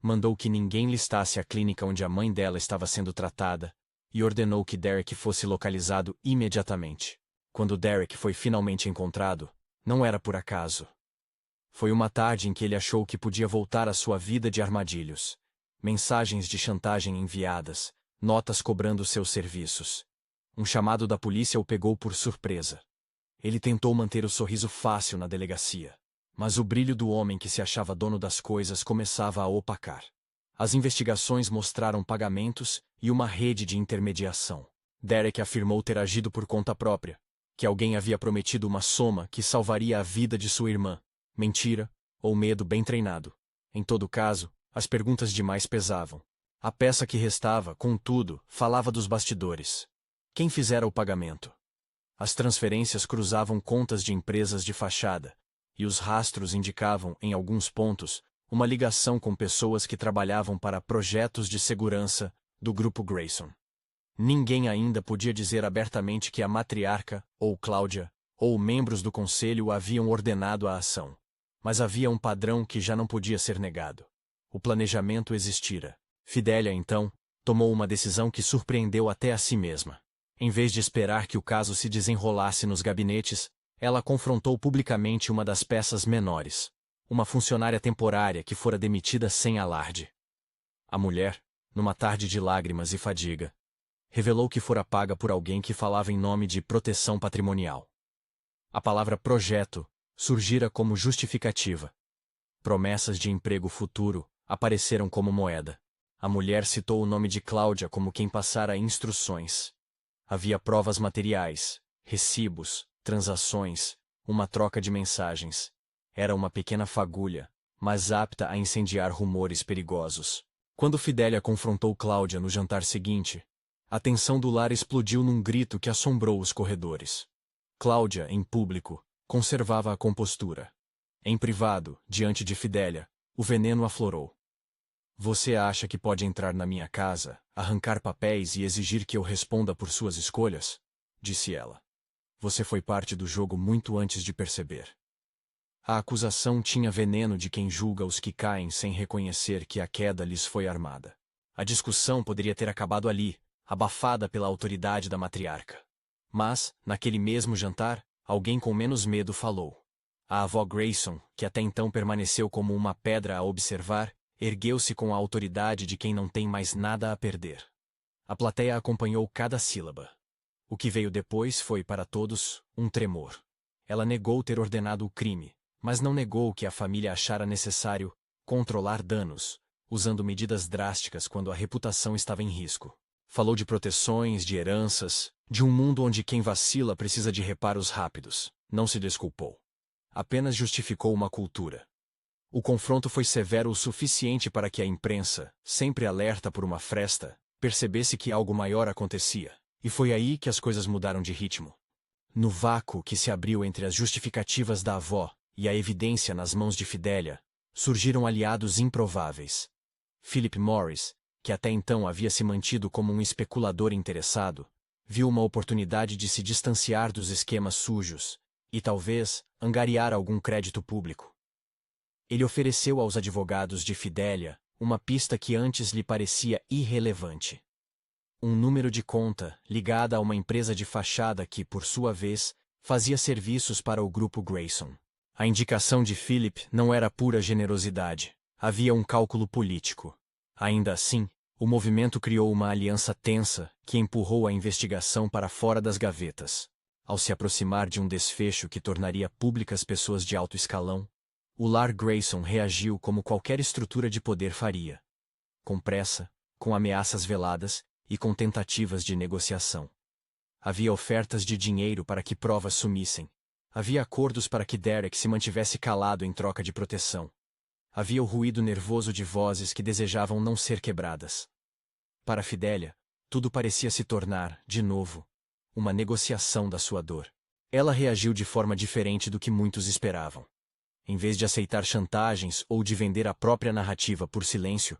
[SPEAKER 1] Mandou que ninguém listasse a clínica onde a mãe dela estava sendo tratada e ordenou que Derek fosse localizado imediatamente. Quando Derek foi finalmente encontrado, não era por acaso. Foi uma tarde em que ele achou que podia voltar à sua vida de armadilhos. Mensagens de chantagem enviadas, notas cobrando seus serviços. Um chamado da polícia o pegou por surpresa. Ele tentou manter o sorriso fácil na delegacia, mas o brilho do homem que se achava dono das coisas começava a opacar. As investigações mostraram pagamentos e uma rede de intermediação. Derek afirmou ter agido por conta própria, que alguém havia prometido uma soma que salvaria a vida de sua irmã. Mentira, ou medo bem treinado. Em todo caso, as perguntas demais pesavam. A peça que restava, contudo, falava dos bastidores. Quem fizera o pagamento? As transferências cruzavam contas de empresas de fachada, e os rastros indicavam, em alguns pontos, uma ligação com pessoas que trabalhavam para projetos de segurança do Grupo Grayson. Ninguém ainda podia dizer abertamente que a matriarca, ou Cláudia, ou membros do conselho haviam ordenado a ação. Mas havia um padrão que já não podia ser negado. O planejamento existira. Fidelia, então, tomou uma decisão que surpreendeu até a si mesma. Em vez de esperar que o caso se desenrolasse nos gabinetes, ela confrontou publicamente uma das peças menores, uma funcionária temporária que fora demitida sem alarde. A mulher, numa tarde de lágrimas e fadiga, revelou que fora paga por alguém que falava em nome de proteção patrimonial. A palavra projeto surgira como justificativa. Promessas de emprego futuro apareceram como moeda. A mulher citou o nome de Cláudia como quem passara instruções. Havia provas materiais, recibos, transações, uma troca de mensagens. Era uma pequena fagulha, mas apta a incendiar rumores perigosos. Quando Fidelia confrontou Cláudia no jantar seguinte, a tensão do lar explodiu num grito que assombrou os corredores. Cláudia, em público, conservava a compostura. Em privado, diante de Fidelia, o veneno aflorou. Você acha que pode entrar na minha casa, arrancar papéis e exigir que eu responda por suas escolhas? Disse ela. Você foi parte do jogo muito antes de perceber. A acusação tinha veneno de quem julga os que caem sem reconhecer que a queda lhes foi armada. A discussão poderia ter acabado ali, abafada pela autoridade da matriarca. Mas, naquele mesmo jantar, alguém com menos medo falou. A avó Grayson, que até então permaneceu como uma pedra a observar, ergueu-se com a autoridade de quem não tem mais nada a perder. A plateia acompanhou cada sílaba. O que veio depois foi, para todos, um tremor. Ela negou ter ordenado o crime, mas não negou que a família achara necessário controlar danos, usando medidas drásticas quando a reputação estava em risco. Falou de proteções, de heranças, de um mundo onde quem vacila precisa de reparos rápidos. Não se desculpou. Apenas justificou uma cultura. O confronto foi severo o suficiente para que a imprensa, sempre alerta por uma fresta, percebesse que algo maior acontecia. E foi aí que as coisas mudaram de ritmo. No vácuo que se abriu entre as justificativas da avó e a evidência nas mãos de Fidelia, surgiram aliados improváveis. Philip Morris, que até então havia se mantido como um especulador interessado, viu uma oportunidade de se distanciar dos esquemas sujos e, talvez, angariar algum crédito público. Ele ofereceu aos advogados de Fidelia uma pista que antes lhe parecia irrelevante. Um número de conta ligada a uma empresa de fachada que, por sua vez, fazia serviços para o Grupo Grayson. A indicação de Philip não era pura generosidade. Havia um cálculo político. Ainda assim, o movimento criou uma aliança tensa que empurrou a investigação para fora das gavetas. Ao se aproximar de um desfecho que tornaria públicas pessoas de alto escalão, o lar Grayson reagiu como qualquer estrutura de poder faria. Com pressa, com ameaças veladas e com tentativas de negociação. Havia ofertas de dinheiro para que provas sumissem. Havia acordos para que Derek se mantivesse calado em troca de proteção. Havia o ruído nervoso de vozes que desejavam não ser quebradas. Para Fidélia, tudo parecia se tornar, de novo, uma negociação da sua dor. Ela reagiu de forma diferente do que muitos esperavam. Em vez de aceitar chantagens ou de vender a própria narrativa por silêncio,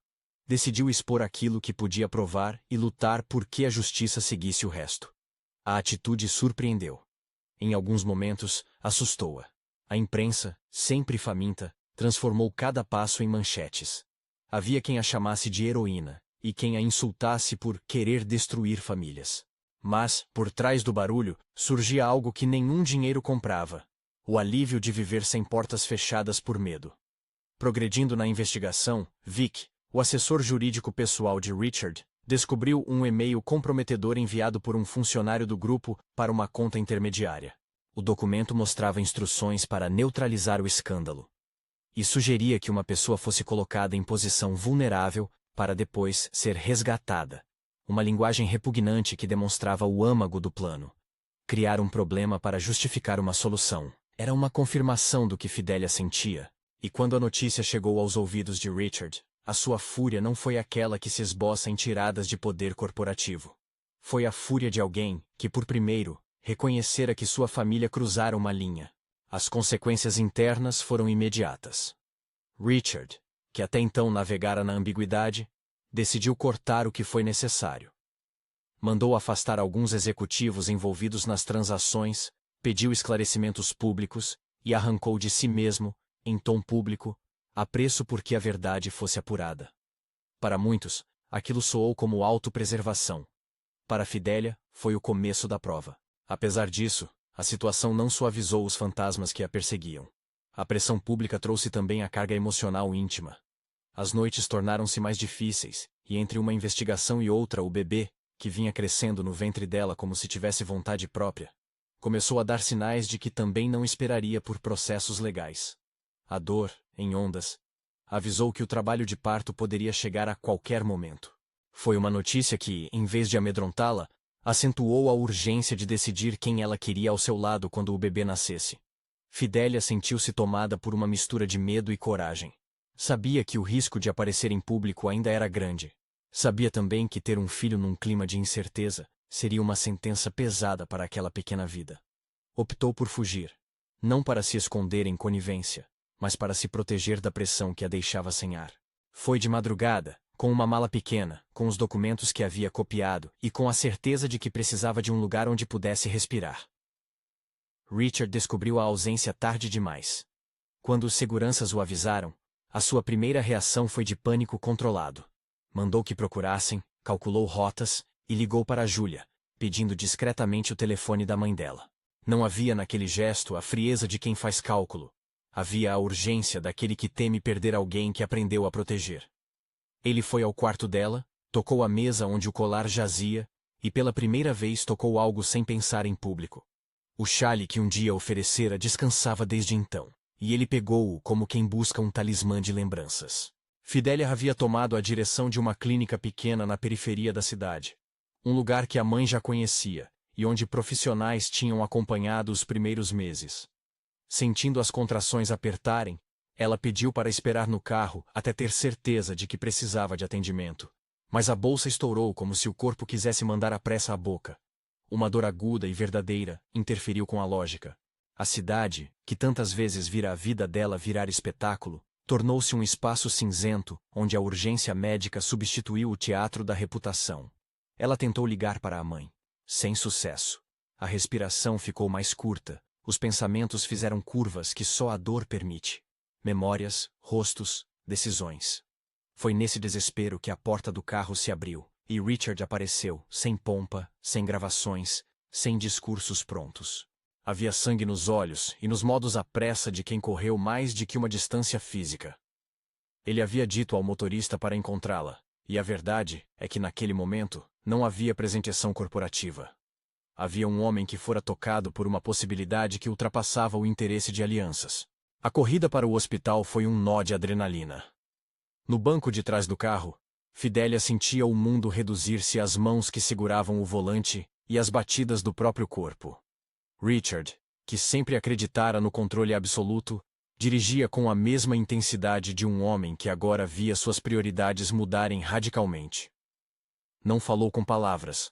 [SPEAKER 1] decidiu expor aquilo que podia provar e lutar por que a justiça seguisse o resto. A atitude surpreendeu. Em alguns momentos, assustou-a. A imprensa, sempre faminta, transformou cada passo em manchetes. Havia quem a chamasse de heroína, e quem a insultasse por querer destruir famílias. Mas, por trás do barulho, surgia algo que nenhum dinheiro comprava: o alívio de viver sem portas fechadas por medo. Progredindo na investigação, Vic, o assessor jurídico pessoal de Richard, descobriu um e-mail comprometedor enviado por um funcionário do grupo para uma conta intermediária. O documento mostrava instruções para neutralizar o escândalo. E sugeria que uma pessoa fosse colocada em posição vulnerável para depois ser resgatada. Uma linguagem repugnante que demonstrava o âmago do plano. Criar um problema para justificar uma solução. Era uma confirmação do que Fidélia sentia. E quando a notícia chegou aos ouvidos de Richard, a sua fúria não foi aquela que se esboça em tiradas de poder corporativo. Foi a fúria de alguém que, por primeiro, reconhecera que sua família cruzara uma linha. As consequências internas foram imediatas. Richard, que até então navegara na ambiguidade, decidiu cortar o que foi necessário. Mandou afastar alguns executivos envolvidos nas transações, pediu esclarecimentos públicos e arrancou de si mesmo, em tom público, a preço por que a verdade fosse apurada. Para muitos, aquilo soou como autopreservação. Para Fidélia, foi o começo da prova. Apesar disso, a situação não suavizou os fantasmas que a perseguiam. A pressão pública trouxe também a carga emocional íntima. As noites tornaram-se mais difíceis, e entre uma investigação e outra o bebê, que vinha crescendo no ventre dela como se tivesse vontade própria, começou a dar sinais de que também não esperaria por processos legais. A dor, em ondas, avisou que o trabalho de parto poderia chegar a qualquer momento. Foi uma notícia que, em vez de amedrontá-la, acentuou a urgência de decidir quem ela queria ao seu lado quando o bebê nascesse. Fidélia sentiu-se tomada por uma mistura de medo e coragem. Sabia que o risco de aparecer em público ainda era grande. Sabia também que ter um filho num clima de incerteza seria uma sentença pesada para aquela pequena vida. Optou por fugir, não para se esconder em conivência, mas para se proteger da pressão que a deixava sem ar. Foi de madrugada, com uma mala pequena, com os documentos que havia copiado e com a certeza de que precisava de um lugar onde pudesse respirar. Richard descobriu a ausência tarde demais. Quando os seguranças o avisaram, a sua primeira reação foi de pânico controlado. Mandou que procurassem, calculou rotas e ligou para Julia, pedindo discretamente o telefone da mãe dela. Não havia naquele gesto a frieza de quem faz cálculo. Havia a urgência daquele que teme perder alguém que aprendeu a proteger. Ele foi ao quarto dela, tocou a mesa onde o colar jazia e pela primeira vez tocou algo sem pensar em público. O chale que um dia oferecera descansava desde então, e ele pegou-o como quem busca um talismã de lembranças. Fidélia havia tomado a direção de uma clínica pequena na periferia da cidade. Um lugar que a mãe já conhecia, e onde profissionais tinham acompanhado os primeiros meses. Sentindo as contrações apertarem, ela pediu para esperar no carro até ter certeza de que precisava de atendimento. Mas a bolsa estourou como se o corpo quisesse mandar à pressa a boca. Uma dor aguda e verdadeira interferiu com a lógica. A cidade, que tantas vezes vira a vida dela virar espetáculo, tornou-se um espaço cinzento, onde a urgência médica substituiu o teatro da reputação. Ela tentou ligar para a mãe. Sem sucesso. A respiração ficou mais curta, os pensamentos fizeram curvas que só a dor permite. Memórias, rostos, decisões. Foi nesse desespero que a porta do carro se abriu, e Richard apareceu, sem pompa, sem gravações, sem discursos prontos. Havia sangue nos olhos e nos modos à pressa de quem correu mais de que uma distância física. Ele havia dito ao motorista para encontrá-la, e a verdade é que naquele momento não havia presenteação corporativa. Havia um homem que fora tocado por uma possibilidade que ultrapassava o interesse de alianças. A corrida para o hospital foi um nó de adrenalina. No banco de trás do carro, Fidélia sentia o mundo reduzir-se às mãos que seguravam o volante e às batidas do próprio corpo. Richard, que sempre acreditara no controle absoluto, dirigia com a mesma intensidade de um homem que agora via suas prioridades mudarem radicalmente. Não falou com palavras,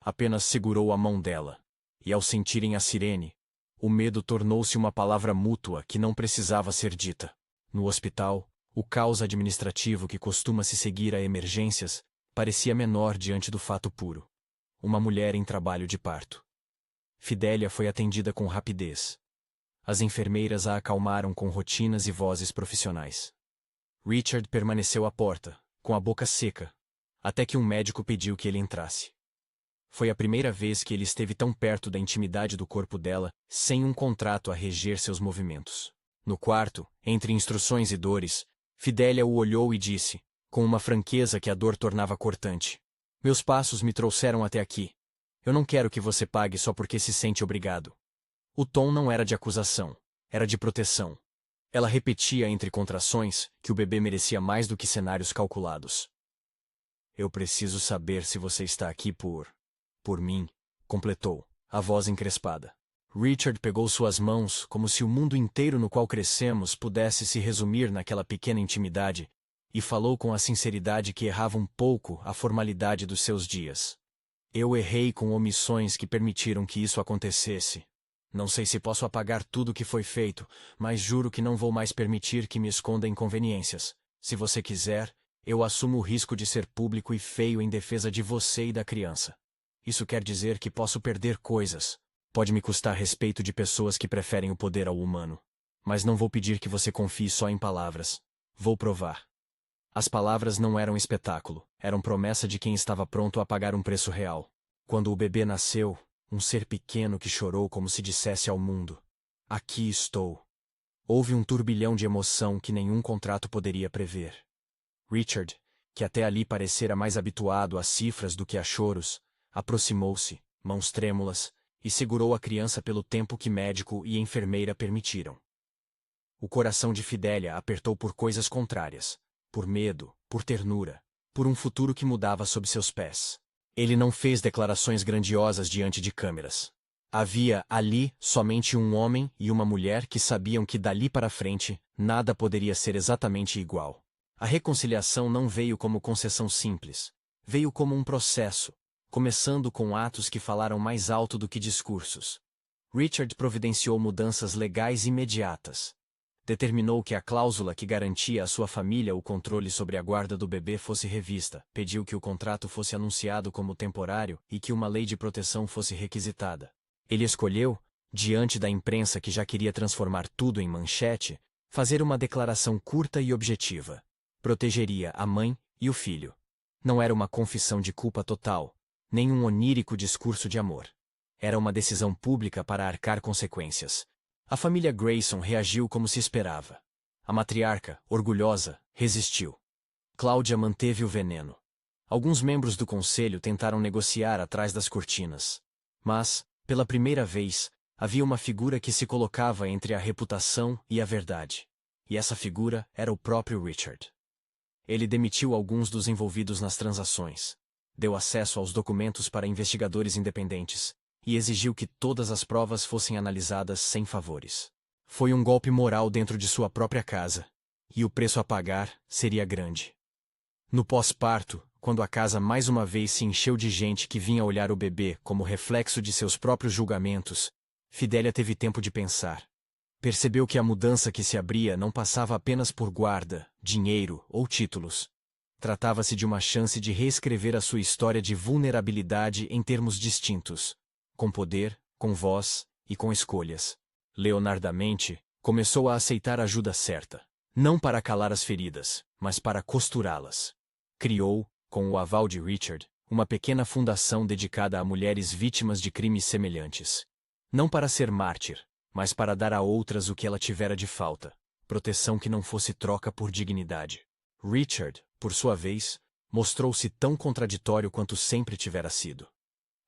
[SPEAKER 1] apenas segurou a mão dela, e ao sentirem a sirene, o medo tornou-se uma palavra mútua que não precisava ser dita. No hospital, o caos administrativo que costuma se seguir a emergências parecia menor diante do fato puro. Uma mulher em trabalho de parto. Fidélia foi atendida com rapidez. As enfermeiras a acalmaram com rotinas e vozes profissionais. Richard permaneceu à porta, com a boca seca, até que um médico pediu que ele entrasse. Foi a primeira vez que ele esteve tão perto da intimidade do corpo dela, sem um contrato a reger seus movimentos. No quarto, entre instruções e dores, Fidélia o olhou e disse, com uma franqueza que a dor tornava cortante: "Meus passos me trouxeram até aqui. Eu não quero que você pague só porque se sente obrigado." O tom não era de acusação, era de proteção. Ela repetia entre contrações que o bebê merecia mais do que cenários calculados. "Eu preciso saber se você está aqui por mim", completou, a voz encrespada. Richard pegou suas mãos como se o mundo inteiro no qual crescemos pudesse se resumir naquela pequena intimidade, e falou com a sinceridade que errava um pouco a formalidade dos seus dias. "Eu errei com omissões que permitiram que isso acontecesse. Não sei se posso apagar tudo o que foi feito, mas juro que não vou mais permitir que me esconda inconveniências. Se você quiser, eu assumo o risco de ser público e feio em defesa de você e da criança. Isso quer dizer que posso perder coisas. Pode me custar respeito de pessoas que preferem o poder ao humano. Mas não vou pedir que você confie só em palavras. Vou provar." As palavras não eram espetáculo, eram promessa de quem estava pronto a pagar um preço real. Quando o bebê nasceu, um ser pequeno que chorou como se dissesse ao mundo: "Aqui estou." Houve um turbilhão de emoção que nenhum contrato poderia prever. Richard, que até ali parecera mais habituado a cifras do que a choros, aproximou-se, mãos trêmulas, e segurou a criança pelo tempo que médico e enfermeira permitiram. O coração de Fidélia apertou por coisas contrárias, por medo, por ternura, por um futuro que mudava sob seus pés. Ele não fez declarações grandiosas diante de câmeras. Havia ali somente um homem e uma mulher que sabiam que dali para frente nada poderia ser exatamente igual. A reconciliação não veio como concessão simples. Veio como um processo, começando com atos que falaram mais alto do que discursos. Richard providenciou mudanças legais imediatas. Determinou que a cláusula que garantia à sua família o controle sobre a guarda do bebê fosse revista, pediu que o contrato fosse anunciado como temporário e que uma lei de proteção fosse requisitada. Ele escolheu, diante da imprensa que já queria transformar tudo em manchete, fazer uma declaração curta e objetiva. Protegeria a mãe e o filho. Não era uma confissão de culpa total, nem um onírico discurso de amor. Era uma decisão pública para arcar consequências. A família Grayson reagiu como se esperava. A matriarca, orgulhosa, resistiu. Cláudia manteve o veneno. Alguns membros do conselho tentaram negociar atrás das cortinas. Mas, pela primeira vez, havia uma figura que se colocava entre a reputação e a verdade. E essa figura era o próprio Richard. Ele demitiu alguns dos envolvidos nas transações, deu acesso aos documentos para investigadores independentes, e exigiu que todas as provas fossem analisadas sem favores. Foi um golpe moral dentro de sua própria casa, e o preço a pagar seria grande. No pós-parto, quando a casa mais uma vez se encheu de gente que vinha olhar o bebê como reflexo de seus próprios julgamentos, Fidélia teve tempo de pensar. Percebeu que a mudança que se abria não passava apenas por guarda, dinheiro ou títulos. Tratava-se de uma chance de reescrever a sua história de vulnerabilidade em termos distintos. Com poder, com voz e com escolhas. Leonardamente, começou a aceitar a ajuda certa, não para calar as feridas, mas para costurá-las. Criou, com o aval de Richard, uma pequena fundação dedicada a mulheres vítimas de crimes semelhantes. Não para ser mártir, mas para dar a outras o que ela tivera de falta, proteção que não fosse troca por dignidade. Richard, por sua vez, mostrou-se tão contraditório quanto sempre tivera sido.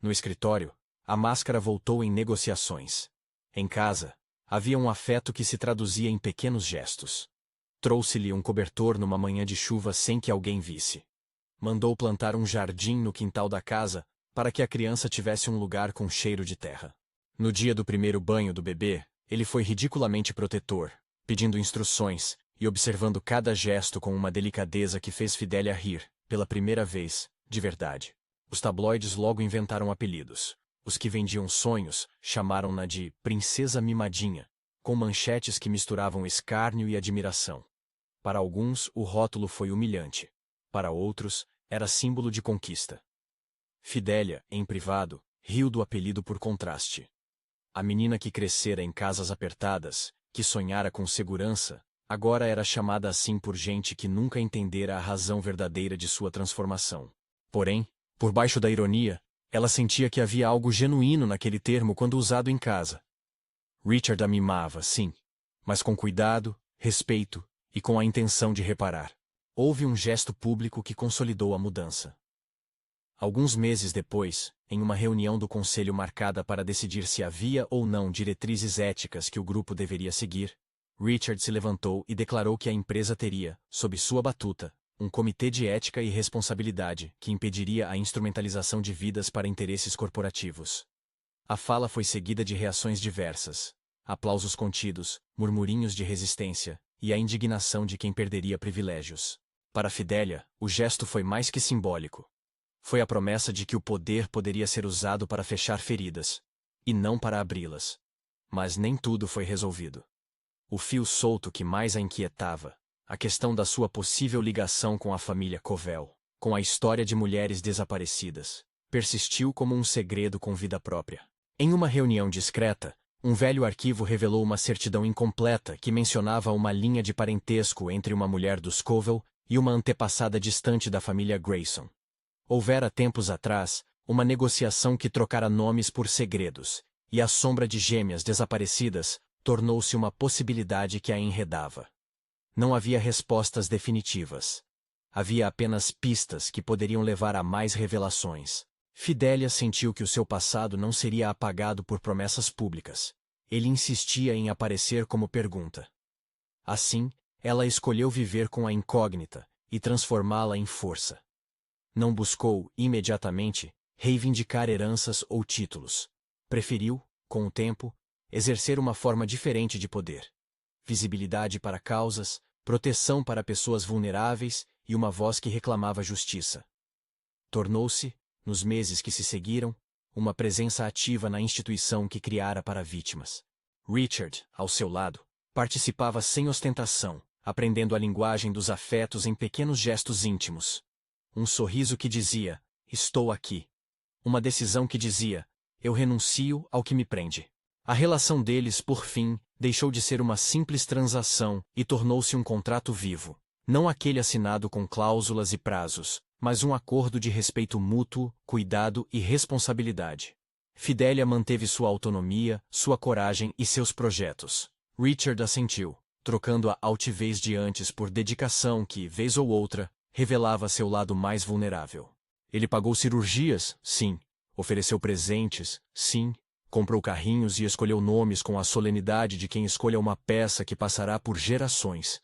[SPEAKER 1] No escritório, a máscara voltou em negociações. Em casa, havia um afeto que se traduzia em pequenos gestos. Trouxe-lhe um cobertor numa manhã de chuva sem que alguém visse. Mandou plantar um jardim no quintal da casa para que a criança tivesse um lugar com cheiro de terra. No dia do primeiro banho do bebê, ele foi ridiculamente protetor, pedindo instruções e observando cada gesto com uma delicadeza que fez Fidélia rir, pela primeira vez, de verdade. Os tabloides logo inventaram apelidos. Os que vendiam sonhos chamaram-na de Princesa Mimadinha, com manchetes que misturavam escárnio e admiração. Para alguns, o rótulo foi humilhante. Para outros, era símbolo de conquista. Fidélia, em privado, riu do apelido por contraste. A menina que crescera em casas apertadas, que sonhara com segurança, agora era chamada assim por gente que nunca entendera a razão verdadeira de sua transformação. Porém, por baixo da ironia, ela sentia que havia algo genuíno naquele termo quando usado em casa. Richard a mimava, sim, mas com cuidado, respeito e com a intenção de reparar. Houve um gesto público que consolidou a mudança. Alguns meses depois, em uma reunião do conselho marcada para decidir se havia ou não diretrizes éticas que o grupo deveria seguir, Richard se levantou e declarou que a empresa teria, sob sua batuta, um comitê de ética e responsabilidade que impediria a instrumentalização de vidas para interesses corporativos. A fala foi seguida de reações diversas, aplausos contidos, murmurinhos de resistência e a indignação de quem perderia privilégios. Para Fidélia, o gesto foi mais que simbólico. Foi a promessa de que o poder poderia ser usado para fechar feridas, e não para abri-las. Mas nem tudo foi resolvido. O fio solto que mais a inquietava, a questão da sua possível ligação com a família Covell, com a história de mulheres desaparecidas, persistiu como um segredo com vida própria. Em uma reunião discreta, um velho arquivo revelou uma certidão incompleta que mencionava uma linha de parentesco entre uma mulher dos Covell e uma antepassada distante da família Grayson. Houvera tempos atrás uma negociação que trocara nomes por segredos, e a sombra de gêmeas desaparecidas tornou-se uma possibilidade que a enredava. Não havia respostas definitivas. Havia apenas pistas que poderiam levar a mais revelações. Fidélia sentiu que o seu passado não seria apagado por promessas públicas. Ele insistia em aparecer como pergunta. Assim, ela escolheu viver com a incógnita e transformá-la em força. Não buscou, imediatamente, reivindicar heranças ou títulos. Preferiu, com o tempo, exercer uma forma diferente de poder. Visibilidade para causas, proteção para pessoas vulneráveis e uma voz que reclamava justiça. Tornou-se, nos meses que se seguiram, uma presença ativa na instituição que criara para vítimas. Richard, ao seu lado, participava sem ostentação, aprendendo a linguagem dos afetos em pequenos gestos íntimos. Um sorriso que dizia, estou aqui. Uma decisão que dizia, eu renuncio ao que me prende. A relação deles, por fim, deixou de ser uma simples transação e tornou-se um contrato vivo. Não aquele assinado com cláusulas e prazos, mas um acordo de respeito mútuo, cuidado e responsabilidade. Fidélia manteve sua autonomia, sua coragem e seus projetos. Richard assentiu, trocando a altivez de antes por dedicação que, vez ou outra, revelava seu lado mais vulnerável. Ele pagou cirurgias, sim. Ofereceu presentes, sim. Comprou carrinhos e escolheu nomes com a solenidade de quem escolha uma peça que passará por gerações.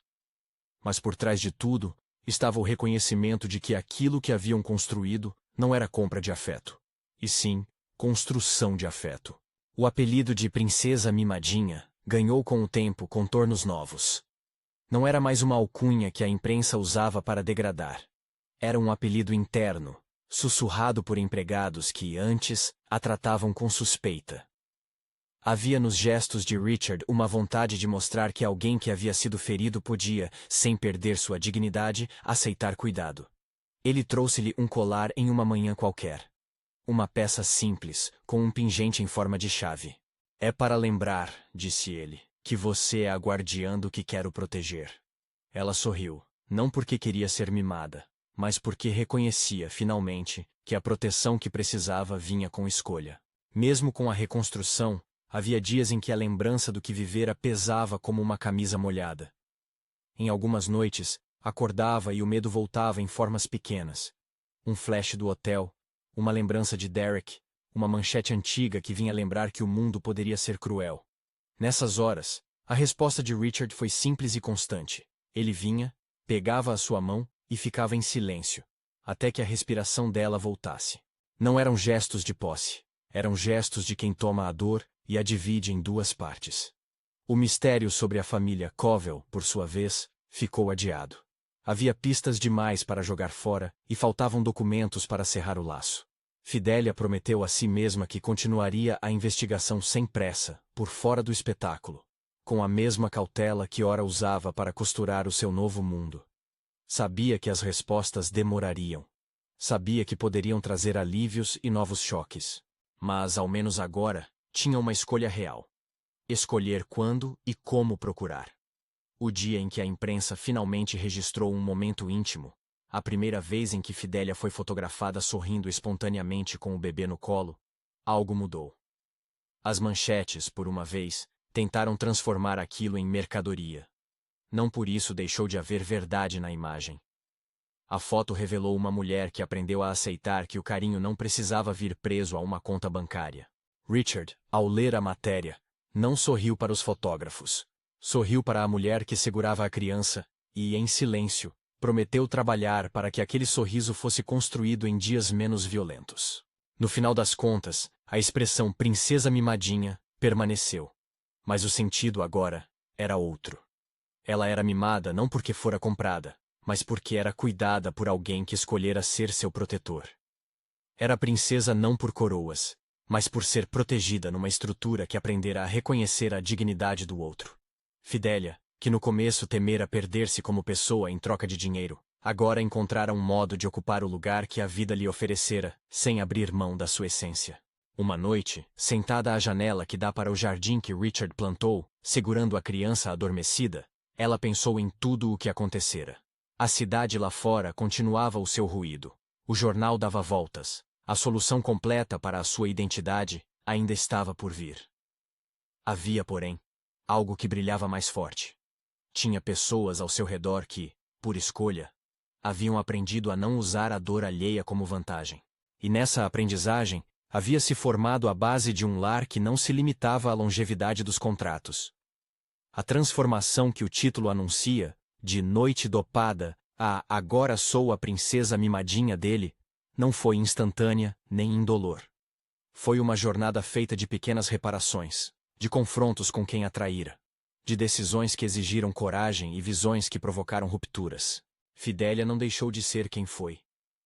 [SPEAKER 1] Mas por trás de tudo, estava o reconhecimento de que aquilo que haviam construído não era compra de afeto, e sim, construção de afeto. O apelido de Princesa Mimadinha ganhou com o tempo contornos novos. Não era mais uma alcunha que a imprensa usava para degradar. Era um apelido interno, sussurrado por empregados que, antes, a tratavam com suspeita. Havia nos gestos de Richard uma vontade de mostrar que alguém que havia sido ferido podia, sem perder sua dignidade, aceitar cuidado. Ele trouxe-lhe um colar em uma manhã qualquer. Uma peça simples, com um pingente em forma de chave. É para lembrar, disse ele, que você é a guardiã do que quero proteger. Ela sorriu, não porque queria ser mimada, mas porque reconhecia, finalmente, que a proteção que precisava vinha com escolha. Mesmo com a reconstrução, havia dias em que a lembrança do que vivera pesava como uma camisa molhada. Em algumas noites, Acordava e o medo voltava em formas pequenas. Um flash do hotel, uma lembrança de Derek, uma manchete antiga que vinha lembrar que o mundo poderia ser cruel. Nessas horas, a resposta de Richard foi simples e constante. Ele vinha, pegava a sua mão e ficava em silêncio, até que a respiração dela voltasse. Não eram gestos de posse, eram gestos de quem toma a dor e a divide em duas partes. O mistério sobre a família Covell, por sua vez, ficou adiado. Havia pistas demais para jogar fora e faltavam documentos para cerrar o laço. Fidélia prometeu a si mesma que continuaria a investigação sem pressa, por fora do espetáculo, com a mesma cautela que ora usava para costurar o seu novo mundo. Sabia que as respostas demorariam. Sabia que poderiam trazer alívios e novos choques. Mas, ao menos agora, tinha uma escolha real. Escolher quando e como procurar. O dia em que a imprensa finalmente registrou um momento íntimo, a primeira vez em que Fidélia foi fotografada sorrindo espontaneamente com o bebê no colo, algo mudou. As manchetes, por uma vez, tentaram transformar aquilo em mercadoria. Não por isso deixou de haver verdade na imagem. A foto revelou uma mulher que aprendeu a aceitar que o carinho não precisava vir preso a uma conta bancária. Richard, ao ler a matéria, não sorriu para os fotógrafos. Sorriu para a mulher que segurava a criança e, em silêncio, prometeu trabalhar para que aquele sorriso fosse construído em dias menos violentos. No final das contas, a expressão princesa mimadinha permaneceu. Mas o sentido agora era outro. Ela era mimada não porque fora comprada, mas porque era cuidada por alguém que escolhera ser seu protetor. Era princesa não por coroas, mas por ser protegida numa estrutura que aprendera a reconhecer a dignidade do outro. Fidélia, que no começo temera perder-se como pessoa em troca de dinheiro, agora encontrara um modo de ocupar o lugar que a vida lhe oferecera, sem abrir mão da sua essência. Uma noite, sentada à janela que dá para o jardim que Richard plantou, segurando a criança adormecida, ela pensou em tudo o que acontecera. A cidade lá fora continuava o seu ruído. O jornal dava voltas. A solução completa para a sua identidade ainda estava por vir. Havia, porém, algo que brilhava mais forte. Tinha pessoas ao seu redor que, por escolha, haviam aprendido a não usar a dor alheia como vantagem. E nessa aprendizagem, havia se formado a base de um lar que não se limitava à longevidade dos contratos. A transformação que o título anuncia, de Noite Dopada a Agora Sou a Princesa Mimadinha dele, não foi instantânea nem indolor. Foi uma jornada feita de pequenas reparações, de confrontos com quem a traíra, de decisões que exigiram coragem e visões que provocaram rupturas. Fidélia não deixou de ser quem foi.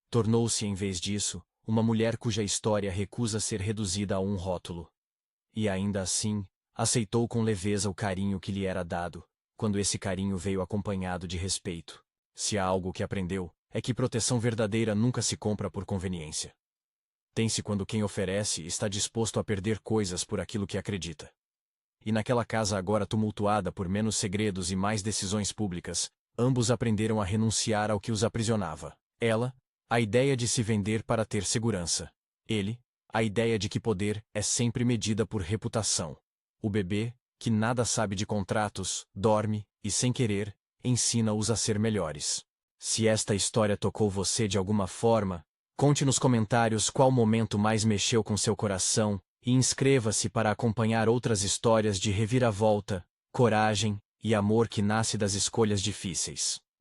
[SPEAKER 1] Tornou-se, em vez disso, uma mulher cuja história recusa ser reduzida a um rótulo. E ainda assim, aceitou com leveza o carinho que lhe era dado, quando esse carinho veio acompanhado de respeito. Se há algo que aprendeu, é que proteção verdadeira nunca se compra por conveniência. Tem-se quando quem oferece está disposto a perder coisas por aquilo que acredita. E naquela casa agora tumultuada por menos segredos e mais decisões públicas, ambos aprenderam a renunciar ao que os aprisionava. Ela, a ideia de se vender para ter segurança. Ele, a ideia de que poder é sempre medida por reputação. O bebê, que nada sabe de contratos, dorme, e sem querer, ensina-os a ser melhores. Se esta história tocou você de alguma forma, conte nos comentários qual momento mais mexeu com seu coração, e inscreva-se para acompanhar outras histórias de reviravolta, coragem e amor que nasce das escolhas difíceis.